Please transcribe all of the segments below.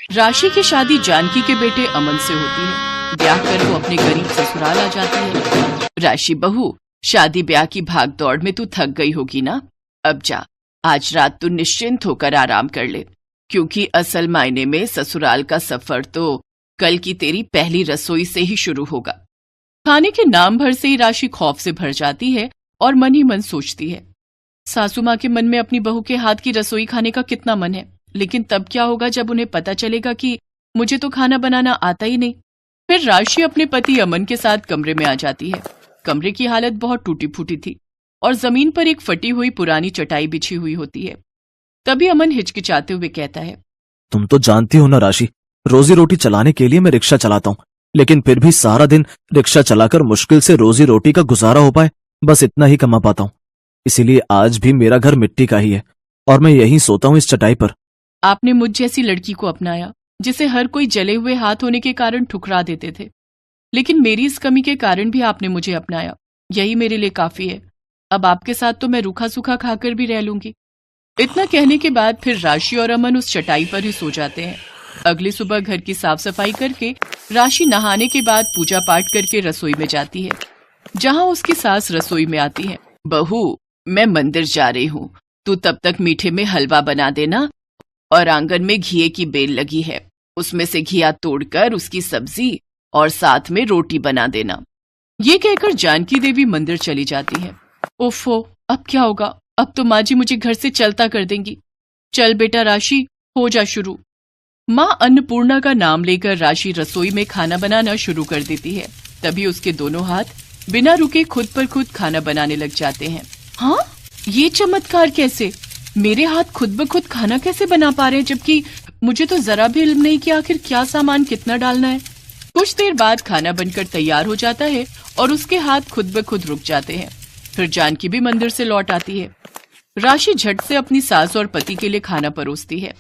राशि की शादी जानकी के बेटे अमन से होती है। ब्याह कर वो अपने गरीब ससुराल आ जाती है। राशि बहू, शादी ब्याह की भाग दौड़ में तू थक गई होगी ना। अब जा, आज रात तू निश्चिंत होकर आराम कर ले, क्योंकि असल मायने में ससुराल का सफर तो कल की तेरी पहली रसोई से ही शुरू होगा। खाने के नाम भर से ही राशि खौफ से भर जाती है और मन ही मन सोचती है, सासू माँ के मन में अपनी बहू के हाथ की रसोई खाने का कितना मन है, लेकिन तब क्या होगा जब उन्हें पता चलेगा कि मुझे तो खाना बनाना आता ही नहीं। फिर राशि अपने पति अमन के साथ कमरे में आ जाती है। कमरे की हालत बहुत टूटी फूटी थी और जमीन पर एक फटी हुई पुरानी चटाई बिछी हुई होती है। तभी अमन हिचकिचाते हुए कहता है, तुम तो जानती हो ना राशि, रोजी रोटी चलाने के लिए मैं रिक्शा चलाता हूँ, लेकिन फिर भी सारा दिन रिक्शा चलाकर मुश्किल से रोजी रोटी का गुजारा हो पाए, बस इतना ही कमा पाता हूँ। इसीलिए आज भी मेरा घर मिट्टी का ही है और मैं यहीं सोता हूँ इस चटाई पर। आपने मुझ जैसी लड़की को अपनाया जिसे हर कोई जले हुए हाथ होने के कारण ठुकरा देते थे, लेकिन मेरी इस कमी के कारण भी आपने मुझे अपनाया, यही मेरे लिए काफी है। अब आपके साथ तो मैं रूखा सूखा खाकर भी रह लूंगी। इतना कहने के बाद फिर राशि और अमन उस चटाई पर ही सो जाते हैं। अगली सुबह घर की साफ सफाई करके राशि नहाने के बाद पूजा पाठ करके रसोई में जाती है, जहां उसकी सास रसोई में आती है। बहू, मैं मंदिर जा रही हूँ, तू तब तक मीठे में हलवा बना देना, और आंगन में घिये की बेल लगी है, उसमें से घिया तोड़कर उसकी सब्जी और साथ में रोटी बना देना। ये कहकर जानकी देवी मंदिर चली जाती है। ओफो, अब क्या होगा? अब तो माँ जी मुझे घर से चलता कर देंगी। चल बेटा राशि, हो जा शुरू। माँ अन्नपूर्णा का नाम लेकर राशि रसोई में खाना बनाना शुरू कर देती है। तभी उसके दोनों हाथ बिना रुके खुद पर खुद खाना बनाने लग जाते हैं। हाँ, ये चमत्कार कैसे? मेरे हाथ खुद ब खुद खाना कैसे बना पा रहे हैं, जबकि मुझे तो जरा भी इल्म नहीं कि आखिर क्या सामान कितना डालना है। कुछ देर बाद खाना बनकर तैयार हो जाता है और उसके हाथ खुद ब खुद रुक जाते हैं। फिर जानकी भी मंदिर से लौट आती है। राशि झट से अपनी सास और पति के लिए खाना परोसती है।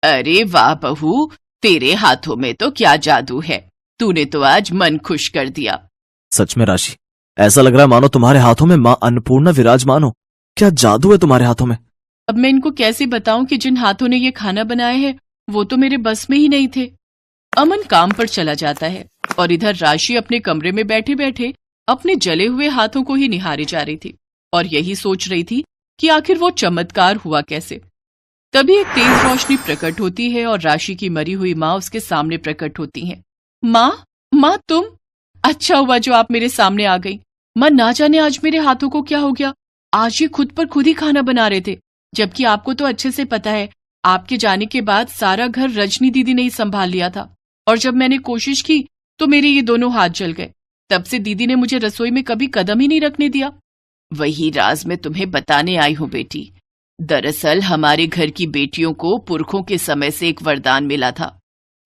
अरे वाह बहू, तेरे हाथों में तो क्या जादू है, तूने तो आज मन खुश कर दिया। सच में राशि, ऐसा लग रहा है मानो तुम्हारे हाथों में माँ अन्नपूर्णा विराजमान हो। क्या जादू है तुम्हारे हाथों में? अब मैं इनको कैसे बताऊं कि जिन हाथों ने ये खाना बनाया है वो तो मेरे बस में ही नहीं थे। अमन काम पर चला जाता है और इधर राशि अपने कमरे में बैठे बैठे अपने जले हुए हाथों को ही निहारे जा रही थी और यही सोच रही थी कि आखिर वो चमत्कार हुआ कैसे। तभी एक तेज रोशनी प्रकट होती है और राशि की मरी हुई माँ उसके सामने प्रकट होती है। माँ तुम? अच्छा हुआ जो आप मेरे सामने आ गई। माँ, ना जाने आज मेरे हाथों को क्या हो गया, आज ये खुद पर खुद ही खाना बना रहे थे, जबकि आपको तो अच्छे से पता है आपके जाने के बाद सारा घर रजनी दीदी ने ही संभाल लिया था, और जब मैंने कोशिश की तो मेरे ये दोनों हाथ जल गए। तब से दीदी ने मुझे रसोई में कभी कदम ही नहीं रखने दिया। वही राज मैं तुम्हें बताने आई हूँ बेटी। दरअसल हमारे घर की बेटियों को पुरखों के समय से एक वरदान मिला था।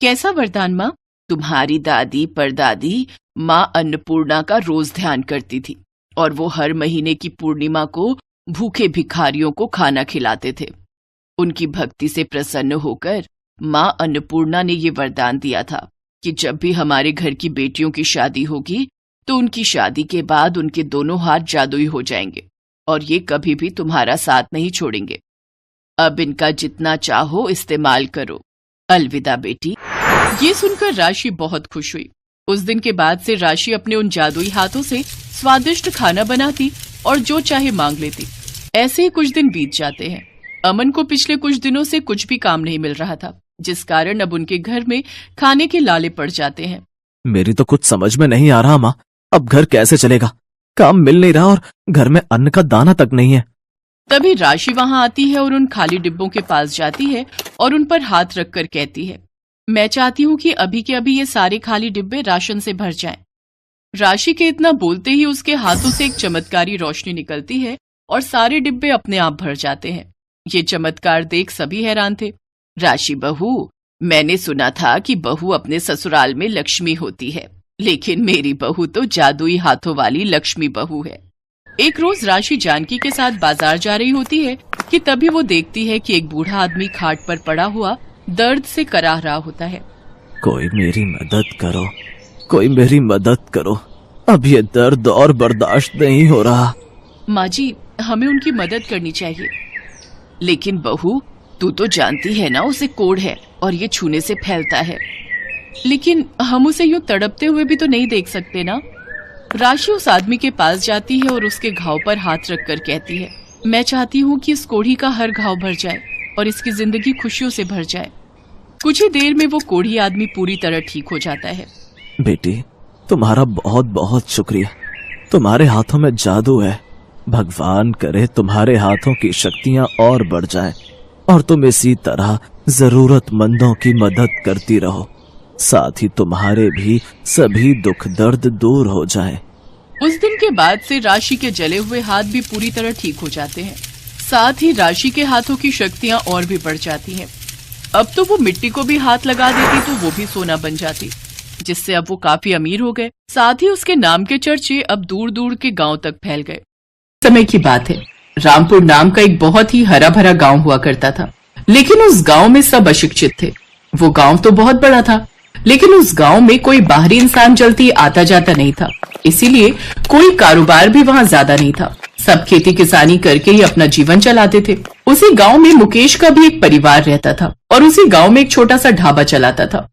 कैसा वरदान माँ? तुम्हारी दादी परदादी माँ अन्नपूर्णा का रोज ध्यान करती थी और वो हर महीने की पूर्णिमा को भूखे भिखारियों को खाना खिलाते थे। उनकी भक्ति से प्रसन्न होकर माँ अन्नपूर्णा ने ये वरदान दिया था कि जब भी हमारे घर की बेटियों की शादी होगी तो उनकी शादी के बाद उनके दोनों हाथ जादुई हो जाएंगे और ये कभी भी तुम्हारा साथ नहीं छोड़ेंगे। अब इनका जितना चाहो इस्तेमाल करो। अलविदा बेटी। ये सुनकर राशि बहुत खुश हुई। उस दिन के बाद से राशि अपने उन जादुई हाथों से स्वादिष्ट खाना बनाती और जो चाहे मांग लेती। ऐसे ही कुछ दिन बीत जाते हैं। अमन को पिछले कुछ दिनों से कुछ भी काम नहीं मिल रहा था, जिस कारण अब उनके घर में खाने के लाले पड़ जाते हैं। मेरी तो कुछ समझ में नहीं आ रहा माँ, अब घर कैसे चलेगा? काम मिल नहीं रहा और घर में अन्न का दाना तक नहीं है। तभी राशि वहां आती है और उन खाली डिब्बों के पास जाती है और उन पर हाथ रखकर कहती है, मैं चाहती हूँ कि अभी के अभी ये सारे खाली डिब्बे राशन से भर जाएं। राशि के इतना बोलते ही उसके हाथों से एक चमत्कारी रोशनी निकलती है और सारे डिब्बे अपने आप भर जाते हैं। ये चमत्कार देख सभी हैरान थे। राशि बहू, मैंने सुना था कि बहू अपने ससुराल में लक्ष्मी होती है, लेकिन मेरी बहू तो जादुई हाथों वाली लक्ष्मी बहू है। एक रोज राशि जानकी के साथ बाजार जा रही होती है कि तभी वो देखती है कि एक बूढ़ा आदमी खाट पर पड़ा हुआ दर्द से कराह रहा होता है। कोई मेरी मदद करो, कोई मेरी मदद करो, अब ये दर्द और बर्दाश्त नहीं हो रहा। माँ जी, हमें उनकी मदद करनी चाहिए। लेकिन बहू, तू तो जानती है ना उसे कोढ़ है और ये छूने से फैलता है। लेकिन हम उसे यूं तड़पते हुए भी तो नहीं देख सकते ना। राशि उस आदमी के पास जाती है और उसके घाव पर हाथ रखकर कहती है, मैं चाहती हूँ कि इस कोढ़ी का हर घाव भर जाए और इसकी जिंदगी खुशियों से भर जाए। कुछ ही देर में वो कोढ़ी आदमी पूरी तरह ठीक हो जाता है। बेटी, तुम्हारा बहुत बहुत शुक्रिया। तुम्हारे हाथों में जादू है। भगवान करे तुम्हारे हाथों की शक्तियां और बढ़ जाएं और तुम इसी तरह जरूरतमंदों की मदद करती रहो, साथ ही तुम्हारे भी सभी दुख दर्द दूर हो जाएं। उस दिन के बाद से राशि के जले हुए हाथ भी पूरी तरह ठीक हो जाते हैं। साथ ही राशि के हाथों की शक्तियां और भी बढ़ जाती हैं। अब तो वो मिट्टी को भी हाथ लगा देती तो वो भी सोना बन जाती, जिससे अब वो काफी अमीर हो गए। साथ ही उसके नाम के चर्चे अब दूर दूर के गांव तक फैल गए। समय की बात है, रामपुर नाम का एक बहुत ही हरा भरा गांव हुआ करता था, लेकिन उस गांव में सब अशिक्षित थे। वो गांव तो बहुत बड़ा था, लेकिन उस गांव में कोई बाहरी इंसान जल्दी आता जाता नहीं था, इसीलिए कोई कारोबार भी वहाँ ज्यादा नहीं था। सब खेती किसानी करके ही अपना जीवन चलाते थे। उसी गांव में मुकेश का भी एक परिवार रहता था और उसी गांव में एक छोटा सा ढाबा चलाता था।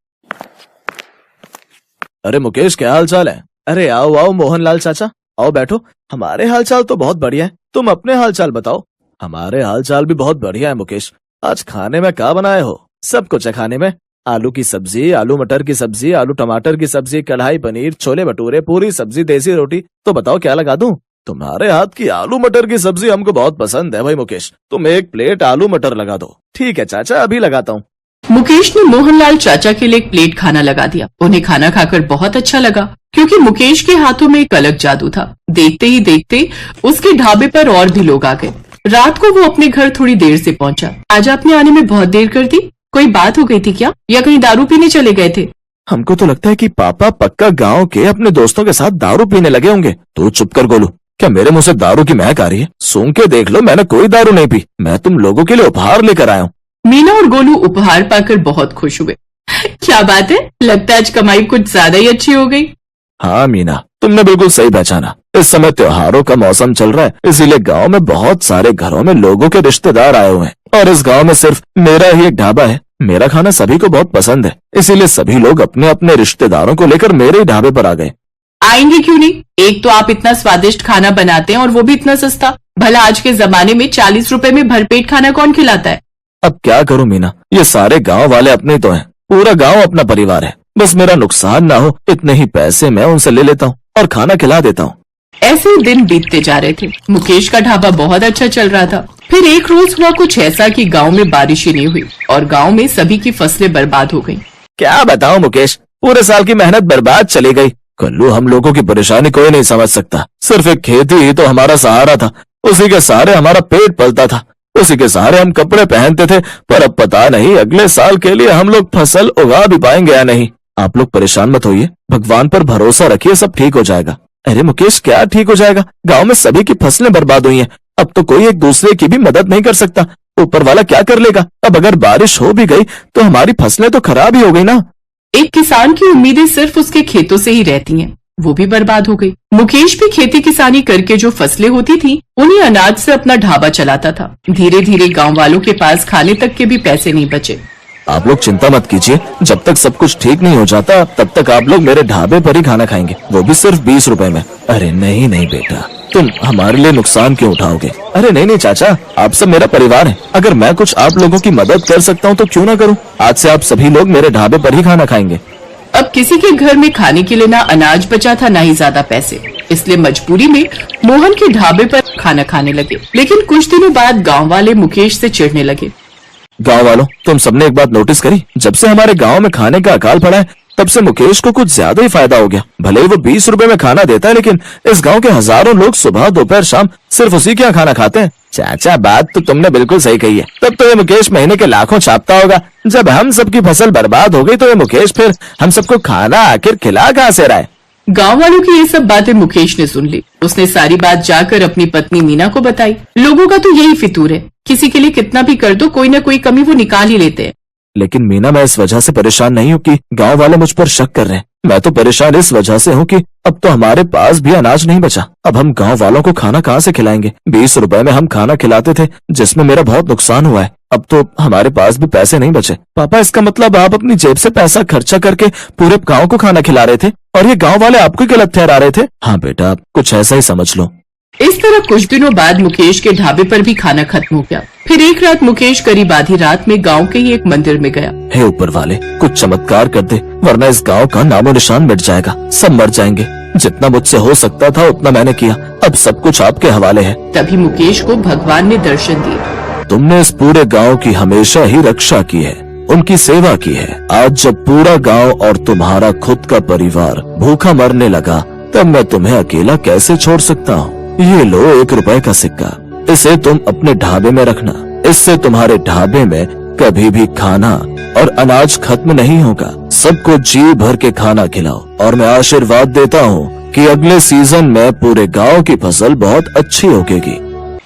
अरे मुकेश, क्या हाल चाल है? अरे आओ आओ मोहनलाल चाचा, आओ बैठो। हमारे हाल चाल तो बहुत बढ़िया है, तुम अपने हाल चाल बताओ। हमारे हाल चाल भी बहुत बढ़िया है मुकेश। आज खाने में क्या बनाए हो? सब कुछ है खाने में। आलू की सब्जी, आलू मटर की सब्जी, आलू टमाटर की सब्जी, कढ़ाई पनीर, छोले भटूरे, पूरी सब्जी, देसी रोटी। तो बताओ क्या लगा दूं? तुम्हारे हाथ की आलू मटर की सब्जी हमको बहुत पसंद है भाई मुकेश। तुम एक प्लेट आलू मटर लगा दो। ठीक है चाचा, अभी लगाता हूँ। मुकेश ने मोहनलाल चाचा के लिए एक प्लेट खाना लगा दिया। उन्हें खाना खाकर बहुत अच्छा लगा, क्योंकि मुकेश के हाथों में एक अलग जादू था। देखते ही देखते उसके ढाबे पर और भी लोग आ गए। रात को वो अपने घर थोड़ी देर से पहुंचा। आज आपने आने में बहुत देर कर दी, कोई बात हो गई थी क्या, या कहीं दारू पीने चले गए थे? हमको तो लगता है कि पापा पक्का गांव के अपने दोस्तों के साथ दारू पीने लगे होंगे। तो चुप कर गोलू, क्या मेरे मुंह से दारू की महक आ रही है? सूंघ के देख लो, मैंने कोई दारू नहीं पी। मैं तुम लोगों के लिए उपहार लेकर आया हूँ। मीना और गोलू उपहार पाकर बहुत खुश हुए। क्या बात है, लगता है आज कमाई कुछ ज्यादा ही अच्छी हो गई। हाँ मीना, तुमने बिल्कुल सही पहचाना। इस समय त्योहारों का मौसम चल रहा है, इसीलिए गांव में बहुत सारे घरों में लोगों के रिश्तेदार आए हुए हैं और इस गांव में सिर्फ मेरा ही एक ढाबा है। मेरा खाना सभी को बहुत पसंद है, इसीलिए सभी लोग अपने अपने रिश्तेदारों को लेकर मेरे ही ढाबे पर आ गए। आएंगे क्यों नहीं? एक तो आप इतना स्वादिष्ट खाना बनाते हैं और वो भी इतना सस्ता। भला आज के जमाने में 40 रुपए में भरपेट खाना कौन खिलाता है? अब क्या करूं मीना, ये सारे गांव वाले अपने तो हैं। पूरा गांव अपना परिवार है। बस मेरा नुकसान ना हो, इतने ही पैसे मैं उनसे ले लेता हूँ और खाना खिला देता हूँ। ऐसे ही दिन बीतते जा रहे थे। मुकेश का ढाबा बहुत अच्छा चल रहा था। फिर एक रोज हुआ कुछ ऐसा कि गांव में बारिश ही नहीं हुई और गांव में सभी की फसलें बर्बाद हो गईं। क्या बताऊं मुकेश, पूरे साल की मेहनत बर्बाद चली गई। कल्लू, हम लोगों की परेशानी कोई नहीं समझ सकता। सिर्फ एक खेती ही तो हमारा सहारा था, उसी के सहारे हमारा पेट पलता था, उसी के सहारे हम कपड़े पहनते थे। पर अब पता नहीं अगले साल के लिए हम लोग फसल उगा भी पाएंगे या नहीं। आप लोग परेशान मत होइए, भगवान पर भरोसा रखिए, सब ठीक हो जाएगा। अरे मुकेश, क्या ठीक हो जाएगा? गांव में सभी की फसलें बर्बाद हुई हैं। अब तो कोई एक दूसरे की भी मदद नहीं कर सकता। ऊपर वाला क्या कर लेगा? अब अगर बारिश हो भी गई तो हमारी फसलें तो खराब ही हो गई ना। एक किसान की उम्मीदें सिर्फ उसके खेतों से ही रहती हैं, वो भी बर्बाद हो गई। मुकेश भी खेती किसानी करके जो फसलें होती थी उन्हीं अनाज से अपना ढाबा चलाता था। धीरे धीरे गांव वालों के पास खाने तक के भी पैसे नहीं बचे। आप लोग चिंता मत कीजिए, जब तक सब कुछ ठीक नहीं हो जाता तब तक आप लोग मेरे ढाबे पर ही खाना खाएंगे, वो भी सिर्फ 20 रुपए में। अरे नहीं नहीं बेटा, तुम हमारे लिए नुकसान क्यों उठाओगे? अरे नहीं नहीं चाचा, आप सब मेरा परिवार है। अगर मैं कुछ आप लोगों की मदद कर सकता हूँ तो क्यों ना करूँ। आज से आप सभी लोग मेरे ढाबे पर ही खाना खाएंगे। अब किसी के घर में खाने के लिए ना अनाज बचा था, ना ही ज्यादा पैसे, इसलिए मजबूरी में मोहन के ढाबे पर खाना खाने लगे। लेकिन कुछ दिनों बाद गांव वाले मुकेश से चिढ़ने लगे। गांव वालों, तुम सबने एक बात नोटिस करी? जब से हमारे गांव में खाने का अकाल पड़ा है तब से मुकेश को कुछ ज्यादा ही फायदा हो गया। भले ही वो 20 रुपए में खाना देता है, लेकिन इस गांव के हजारों लोग सुबह दोपहर शाम सिर्फ उसी के यहाँ खाना खाते हैं। चाचा, बात तो तुमने बिल्कुल सही कही है। तब तो ये मुकेश महीने के लाखों छापता होगा। जब हम सबकी फसल बर्बाद हो गई तो ये मुकेश फिर हम सबको खाना आखिर खिला कहाँ से रहा है? गांव वालों की ये सब बातें मुकेश ने सुन ली। उसने सारी बात जाकर अपनी पत्नी मीना को बताई। लोगों का तो यही फितूर है, किसी के लिए कितना भी कर दो कोई ना कोई कमी वो निकाल ही लेते हैं। लेकिन मीना, मैं इस वजह से परेशान नहीं हूँ कि गांव वाले मुझ पर शक कर रहे हैं। मैं तो परेशान इस वजह से हूँ कि अब तो हमारे पास भी अनाज नहीं बचा। अब हम गांव वालों को खाना कहाँ से खिलाएंगे? 20 रुपए में हम खाना खिलाते थे, जिसमें मेरा बहुत नुकसान हुआ है। अब तो हमारे पास भी पैसे नहीं बचे। पापा, इसका मतलब आप अपनी जेब से पैसा खर्चा करके पूरे गांव को खाना खिला रहे थे और ये गांव वाले आपको गलत ठहरा रहे थे? हाँ बेटा, कुछ ऐसा ही समझ लो। इस तरह कुछ दिनों बाद मुकेश के ढाबे पर भी खाना खत्म हो गया। फिर एक रात मुकेश करीब आधी रात में गांव के ही एक मंदिर में गया। हे ऊपर वाले, कुछ चमत्कार कर दे, वरना इस गांव का नामो निशान मिट जाएगा, सब मर जाएंगे। जितना मुझसे हो सकता था उतना मैंने किया, अब सब कुछ आपके हवाले है। तभी मुकेश को भगवान ने दर्शन दिए। तुमने इस पूरे गांव की हमेशा ही रक्षा की है, उनकी सेवा की है। आज जब पूरा गांव और तुम्हारा खुद का परिवार भूखा मरने लगा, तब मैं तुम्हें अकेला कैसे छोड़ सकता हूँ? ये लो 1 रुपए का सिक्का, इसे तुम अपने ढाबे में रखना। इससे तुम्हारे ढाबे में कभी भी खाना और अनाज खत्म नहीं होगा। सबको जी भर के खाना खिलाओ और मैं आशीर्वाद देता हूँ कि अगले सीजन में पूरे गांव की फसल बहुत अच्छी होगी।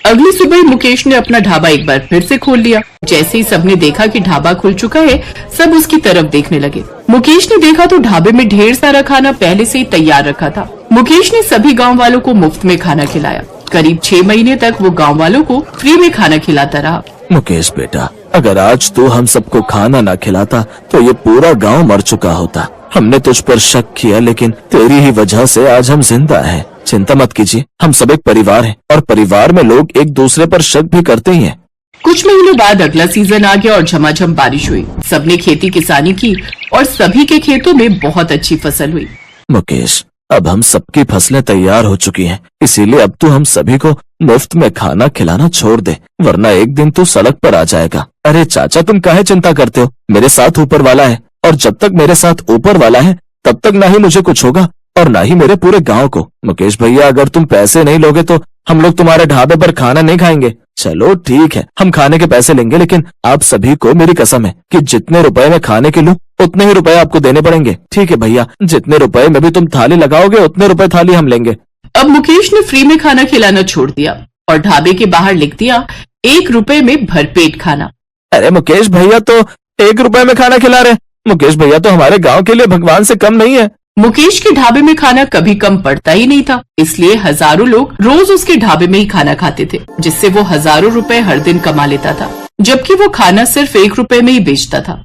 अगली सुबह मुकेश ने अपना ढाबा एक बार फिर से खोल लिया। जैसे ही सबने देखा कि ढाबा खुल चुका है, सब उसकी तरफ देखने लगे। मुकेश ने देखा तो ढाबे में ढेर सारा खाना पहले से ही तैयार रखा था। मुकेश ने सभी गांव वालों को मुफ्त में खाना खिलाया। करीब 6 महीने तक वो गांव वालों को फ्री में खाना खिलाता रहा। मुकेश बेटा, अगर आज तू हम सबको खाना न खिलाता तो ये पूरा गांव मर चुका होता। हमने तुझ पर शक किया, लेकिन तेरी ही वजह से आज हम जिंदा हैं। चिंता मत कीजिए, हम सब एक परिवार हैं और परिवार में लोग एक दूसरे पर शक भी करते ही हैं। कुछ महीनों बाद अगला सीजन आ गया और झमाझम बारिश हुई। सबने खेती किसानी की और सभी के खेतों में बहुत अच्छी फसल हुई। मुकेश, अब हम सबकी फसलें तैयार हो चुकी हैं, इसीलिए अब तू हम सभी को मुफ्त में खाना खिलाना छोड़ दे, वरना एक दिन तू सड़क पर आ जाएगा। अरे चाचा, तुम काहे चिंता करते हो? मेरे साथ ऊपर वाला है और जब तक मेरे साथ ऊपर वाला है तब तक ना ही मुझे कुछ होगा और ना ही मेरे पूरे गांव को। मुकेश भैया, अगर तुम पैसे नहीं लोगे तो हम लोग तुम्हारे ढाबे पर खाना नहीं खाएंगे। चलो ठीक है, हम खाने के पैसे लेंगे, लेकिन आप सभी को मेरी कसम है कि जितने रुपए मैं खाने के लूं उतने ही रुपए आपको देने पड़ेंगे। ठीक है भैया, जितने रुपए में भी तुम थाली लगाओगे उतने रुपए थाली हम लेंगे। अब मुकेश ने फ्री में खाना खिलाना छोड़ दिया और ढाबे के बाहर लिख दिया 1 रुपए में भरपेट खाना। अरे मुकेश भैया तो 1 रुपए में खाना खिला रहे। मुकेश भैया तो हमारे गांव के लिए भगवान से कम नहीं है। मुकेश के ढाबे में खाना कभी कम पड़ता ही नहीं था, इसलिए हजारों लोग रोज उसके ढाबे में ही खाना खाते थे, जिससे वो हजारों रुपए हर दिन कमा लेता था, जबकि वो खाना सिर्फ 1 रुपए में ही बेचता था।